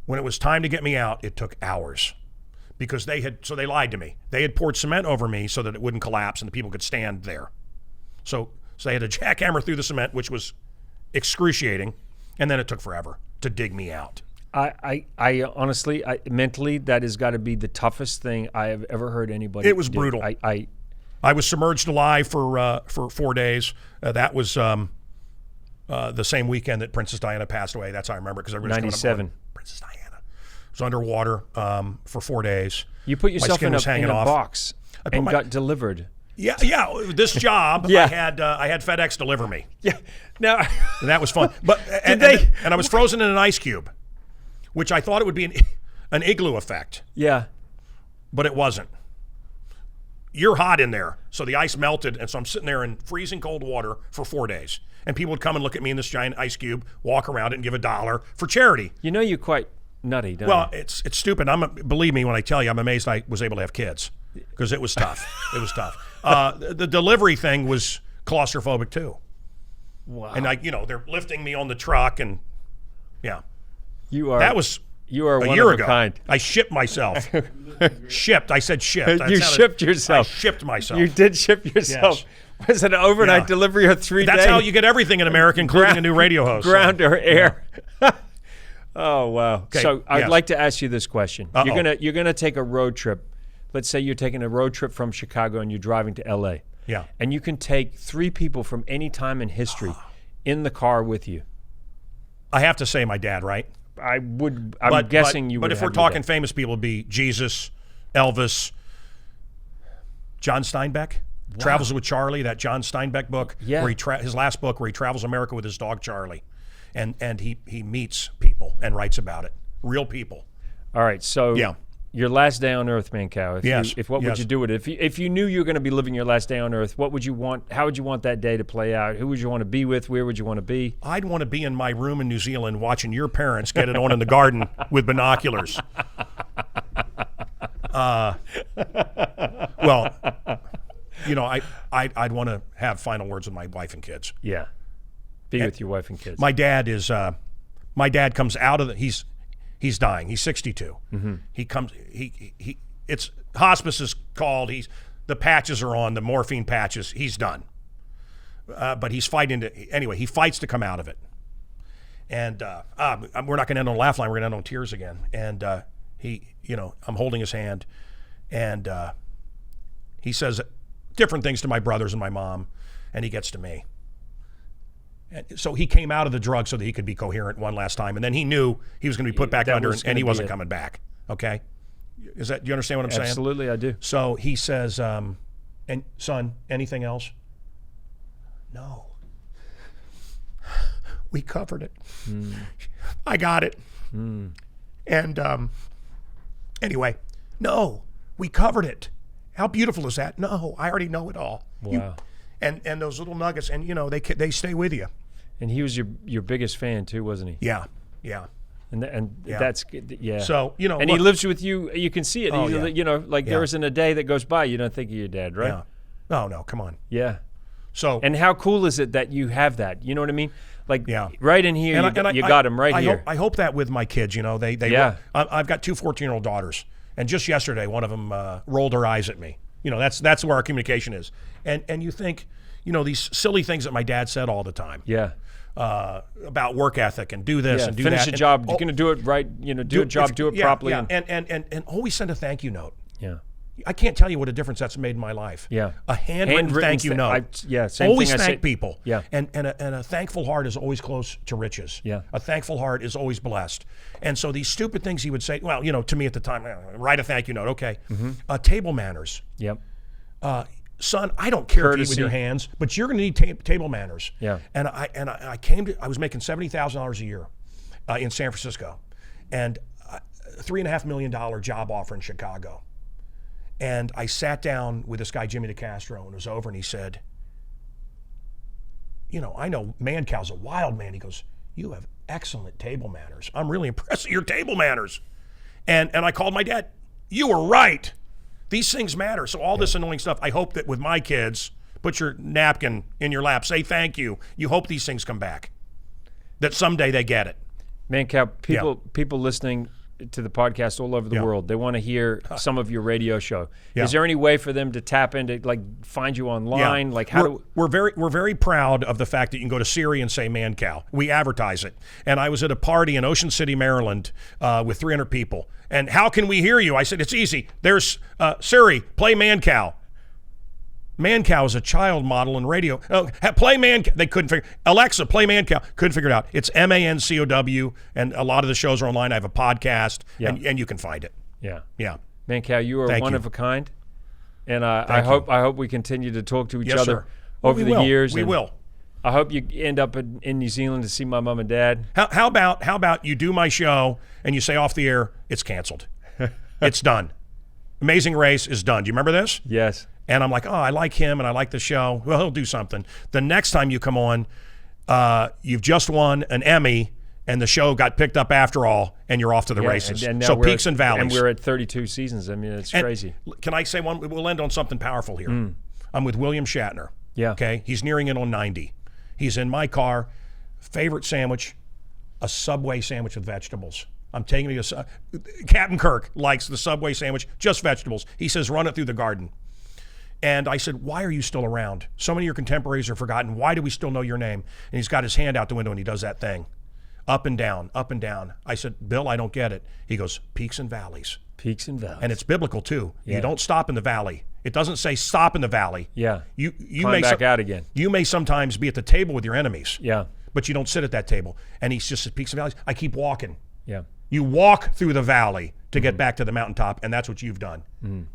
When it was time to get me out, it took hours. Because they lied to me. They had poured cement over me so that it wouldn't collapse and the people could stand there. So they had to jackhammer through the cement, which was excruciating, and then it took forever to dig me out. I honestly, mentally, that has got to be the toughest thing I have ever heard anybody do. It was brutal. I was submerged alive for 4 days. That was the same weekend that Princess Diana passed away. That's how I remember, because everybody's 97. Princess Diana. I was underwater for 4 days. You put yourself in a box and got delivered. Yeah. This job, I had FedEx deliver me. Yeah. Now, and that was fun. But and I was frozen in an ice cube, which I thought it would be an igloo effect. Yeah. But it wasn't. You're hot in there, so the ice melted, and so I'm sitting there in freezing cold water for 4 days. And people would come and look at me in this giant ice cube, walk around it, and give $1 for charity. You know, you're quite nutty, don't you? It's stupid. Believe me when I tell you, I'm amazed I was able to have kids, because it was tough. It was tough. The delivery thing was claustrophobic too. Wow. And they're lifting me on the truck, and you are a one year of ago. A kind. I shipped myself. I said shipped. You shipped yourself. I shipped myself. You did ship yourself. Yes. Was it an overnight delivery or 3 days? That's how you get everything in America, including a new radio host. Ground or air. Oh, wow. Okay. So I'd like to ask you this question. Uh-oh. You're gonna take a road trip. Let's say you're taking a road trip from Chicago and you're driving to LA. Yeah. And you can take 3 people from any time in history in the car with you. I have to say my dad, right? I'm guessing you would. But if we're talking famous people, it'd be Jesus, Elvis, John Steinbeck. Wow. Travels with Charlie, that John Steinbeck book, where his last book, where he travels America with his dog Charlie, and he meets people and writes about it, real people. All right, so your last day on Earth, Mancow. What would you do with it? If you knew you were going to be living your last day on Earth, what would you want? How would you want that day to play out? Who would you want to be with? Where would you want to be? I'd want to be in my room in New Zealand watching your parents get it on in the garden with binoculars. Well. You know, I'd want to have final words with my wife and kids. Yeah, with your wife and kids. My dad comes out of he's dying. He's 62. Mm-hmm. He comes. It's hospice is called. The patches are on, the morphine patches. He's done. But he's fighting anyway. He fights to come out of it. And we're not going to end on a laugh line. We're going to end on tears again. And I'm holding his hand, and he says different things to my brothers and my mom, and he gets to me. And so he came out of the drug so that he could be coherent one last time, and then he knew he was going to be put back under, and he wasn't coming back. Okay, do you understand what I'm saying? Absolutely, I do. So he says, "And son, anything else?" No. We covered it. I got it. And anyway, no, we covered it. How beautiful is that? No, I already know it all. Wow. And those little nuggets, and they stay with you. And he was your biggest fan too, wasn't he? Yeah. That's So and he lives with you. You can see it. There isn't a day that goes by you don't think of your dad, right? Yeah. No, come on. Yeah. So and how cool is it that you have that? You know what I mean? Like right in here, you got him right here. I hope that with my kids, I've got two 14-year-old daughters. And just yesterday, one of them rolled her eyes at me. That's where our communication is. And you think, these silly things that my dad said all the time. Yeah. About work ethic and do this and do finish that. Finish a job. You're going to do it right. Do a job, do it properly. Yeah. And always send a thank you note. Yeah. I can't tell you what a difference that's made in my life. Yeah. A handwritten thank you note. Same always thing thank people. Yeah. And a thankful heart is always close to riches. Yeah. A thankful heart is always blessed. And so these stupid things he would say, to me at the time, write a thank you note. Okay. Mm-hmm. Table manners. Yep. Son, I don't care Courtesy. if you eat with your hands, but you're going to need table manners. Yeah. And I was making $70,000 a year in San Francisco, and $3.5 million job offer in Chicago. And I sat down with this guy, Jimmy DeCastro, and it was over, and he said, I know Mancow's a wild man. He goes, you have excellent table manners. I'm really impressed with your table manners. And I called my dad. You were right. These things matter. So all this annoying stuff, I hope that with my kids, put your napkin in your lap, say thank you. You hope these things come back, that someday they get it. Mancow, people listening to the podcast all over the world, they want to hear some of your radio show. Is there any way for them to tap into, find you online? We're very proud of the fact that you can go to Siri and say Mancow. We advertise it. And I was at a party in Ocean City, Maryland, with 300 people. And how can we hear you? I said, it's easy. There's Siri, play Mancow. Mancow is a child model in radio. Play Mancow. They couldn't figure. Alexa, play Mancow. Couldn't figure it out. It's Mancow, and a lot of the shows are online. I have a podcast, and you can find it. Yeah. Mancow, you are one of a kind, and I hope we continue to talk to each other over the years. We will. I hope you end up in New Zealand to see my mom and dad. How about you do my show and you say off the air, it's canceled. It's done. Amazing Race is done. Do you remember this? Yes. And I'm like, I like him and I like the show. Well, he'll do something. The next time you come on, you've just won an Emmy and the show got picked up after all, and you're off to the races. And so peaks and valleys. And we're at 32 seasons. I mean, it's crazy. Can I say one? We'll end on something powerful here. I'm with William Shatner. Yeah. Okay? He's nearing in on 90. He's in my car. Favorite sandwich, a Subway sandwich with vegetables. I'm taking me to Captain Kirk likes the Subway sandwich, just vegetables. He says, run it through the garden. And I said, why are you still around? So many of your contemporaries are forgotten. Why do we still know your name? And he's got his hand out the window and he does that thing. Up and down, up and down. I said, Bill, I don't get it. He goes, peaks and valleys. Peaks and valleys. And it's biblical too. Yeah. You don't stop in the valley. It doesn't say stop in the valley. Yeah. You climb back out again. You may sometimes be at the table with your enemies. Yeah. But you don't sit at that table. And he just says peaks and valleys. I keep walking. Yeah. You walk through the valley to get back to the mountaintop, and that's what you've done.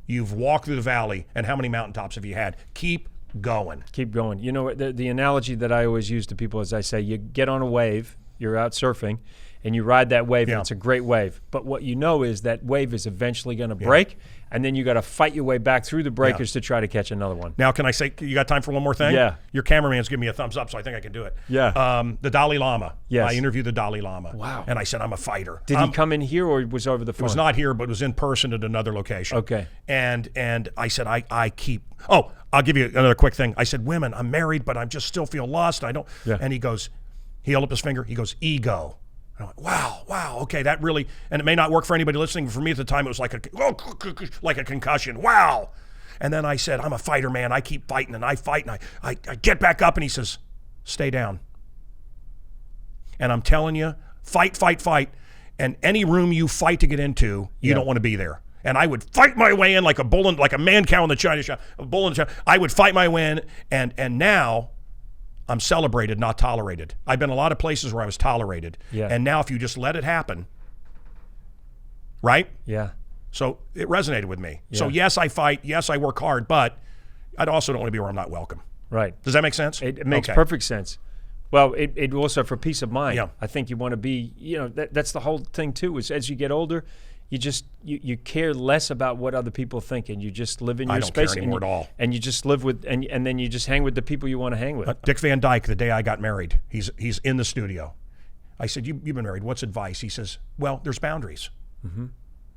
You've walked through the valley, and how many mountaintops have you had? Keep going. Keep going. You know, the analogy that I always use to people is I say, you get on a wave, you're out surfing, and you ride that wave, and it's a great wave. But what you know is that wave is eventually going to break, and then you got to fight your way back through the breakers to try to catch another one. Now, can I say, you got time for one more thing? Yeah. Your cameraman's giving me a thumbs up, so I think I can do it. Yeah. The Dalai Lama. Yes. I interviewed the Dalai Lama. Wow. And I said, I'm a fighter. Did he come in here or was over the phone? It was not here, but it was in person at another location. Okay. And I said, I keep, I'll give you another quick thing. I said, women, I'm married, but I just still feel lost. I don't, and he goes, he held up his finger, he goes, ego. And I went, wow, okay, that really, and it may not work for anybody listening, but for me at the time, it was like a concussion, wow. And then I said, I'm a fighter, man. I keep fighting, and I fight, and I get back up, and he says, stay down. And I'm telling you, fight. And any room you fight to get into, you don't want to be there. And I would fight my way in like a bull, like a Mancow in the China shop, a bull in the China. I would fight my way in, and now I'm celebrated, not tolerated. I've been a lot of places where I was tolerated. Yeah. And now if you just let it happen, right? Yeah. So it resonated with me. Yeah. So yes, I fight. Yes, I work hard, but I also don't want to be where I'm not welcome. Right. Does that make sense? It makes perfect sense. Well, it also for peace of mind. Yeah. I think you want to be, that's the whole thing too, is as you get older, you care less about what other people think, and you just live in your space. I don't care anymore at all. And you just live with, and then you just hang with the people you want to hang with. Dick Van Dyke, the day I got married, he's in the studio. I said, you've been married. What's advice? He says, well, there's boundaries.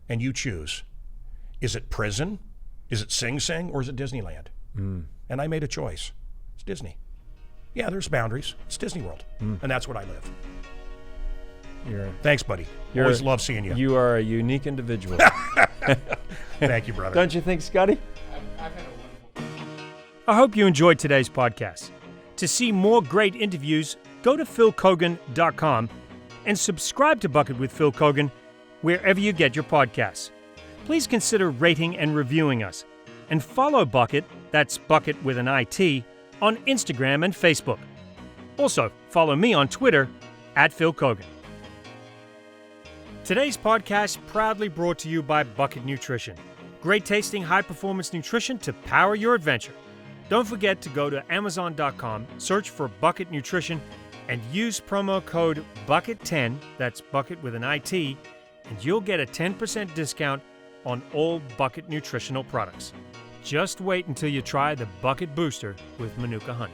And you choose. Is it prison? Is it Sing Sing? Or is it Disneyland? And I made a choice. It's Disney. Yeah, there's boundaries. It's Disney World. And that's what I live. Thanks, buddy. Always love seeing you. You are a unique individual. Thank you, brother. Don't you think, Scotty? I've had a wonderful. I hope you enjoyed today's podcast. To see more great interviews, go to philkogan.com and subscribe to BUCKiT with Phil Kogan wherever you get your podcasts. Please consider rating and reviewing us. And follow BUCKiT, that's BUCKiT with an IT, on Instagram and Facebook. Also, follow me on Twitter @PhilKogan. Today's podcast proudly brought to you by BUCKiT Nutrition. Great tasting, high-performance nutrition to power your adventure. Don't forget to go to Amazon.com, search for BUCKiT Nutrition, and use promo code BUCKIT10, that's BUCKiT with an IT, and you'll get a 10% discount on all BUCKiT nutritional products. Just wait until you try the BUCKiT Booster with Manuka Honey.